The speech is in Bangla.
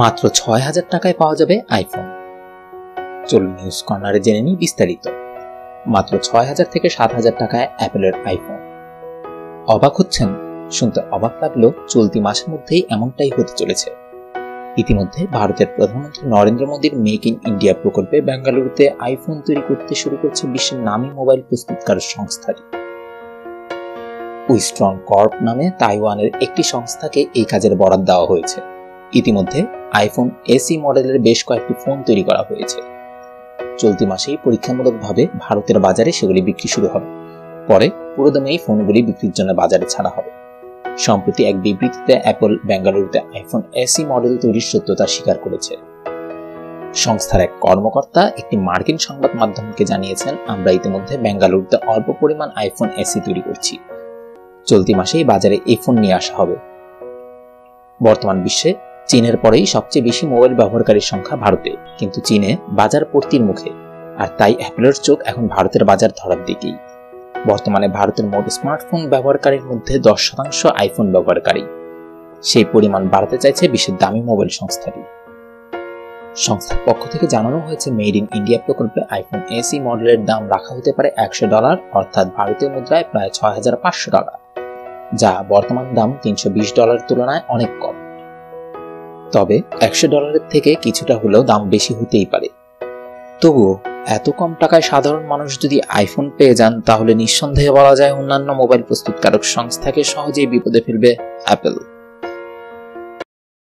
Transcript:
মাত্র ৬,০০০ টাকায় পাওয়া যাবে আইফোন। চলুন নিউজ কর্নারে জেনে নিই বিস্তারিত। মাত্র ৬,০০০ থেকে ৭,০০০ টাকায় অ্যাপেলের আইফোন। অবাক হচ্ছেন? শুনতে অবাক লাগলেও চলতি মাসের মধ্যেই এমনটাই হতে চলেছে। ইতিমধ্যে ভারতের প্রধানমন্ত্রী নরেন্দ্র মোদীর মেক ইন ইন্ডিয়া প্রকল্পে বেঙ্গালুরুতে আইফোন তৈরি করতে শুরু করছে বিশ্বের নামী মোবাইল প্রস্তুতকারক সংস্থাটি। উইস্ট্রন কর্প নামে তাইওয়ানের একটি সংস্থাকে এই কাজের বরাদ দেওয়া হয়েছে। ইতিমধ্যে আইফোন এসি মডেলের বেশ কয়েকটি ফোন তৈরি করা হয়েছে। চলতি মাসেই পরীক্ষামূলকভাবে ভারতের বাজারে সেগুলি বিক্রি শুরু হবে। পরে পুরোদমে এই ফোনগুলি বিক্রির জন্য বাজারে ছাড়া হবে। সম্প্রতি এক বিবৃতিতে অ্যাপল বেঙ্গালুরুতে আইফোন এসি মডেল তৈরির সত্যতা স্বীকার করেছে। সংস্থার এক কর্মকর্তা একটি মার্কিন সংবাদ মাধ্যমকে জানিয়েছেন, আমরা ইতিমধ্যে বেঙ্গালুরুতে অল্প পরিমাণ আইফোন এসি তৈরি করছি। চলতি মাসেই বাজারে এই ফোন নিয়ে আসা হবে। বর্তমান বিশ্বে চীনের পরেই সবচেয়ে বেশি মোবাইল ব্যবহারকারীর সংখ্যা ভারতে, কিন্তু চীনে বাজার পড়তির মুখে, আর তাই অ্যাপলের চোখ এখন ভারতের বাজার ধরার দিকেই। বর্তমানে ভারতের মোট স্মার্টফোন ব্যবহারকারীর মধ্যে 10% আইফোন ব্যবহারকারী। সেই পরিমাণ বাড়াতে চাইছে বিশ্বের দামি মোবাইল সংস্থাটি। সংস্থার পক্ষ থেকে জানানো হয়েছে, মেড ইন ইন্ডিয়া প্রকল্পে আইফোন এসি মডেলের দাম রাখা হতে পারে $100, অর্থাৎ ভারতীয় মুদ্রায় প্রায় 6,500 টাকা, যা বর্তমান দাম $320 তুলনায় অনেক কম। তবে $100 থেকে কিছুটা হলেও দাম বেশি হতেই পারে। তবুও এত কম টাকায় সাধারণ মানুষ যদি আইফোন পেয়ে যান, তাহলে নিঃসন্দেহে বলা যায় অন্যান্য মোবাইল প্রস্তুতকারক সংস্থাকে সহজেই বিপদে ফেলবে অ্যাপল।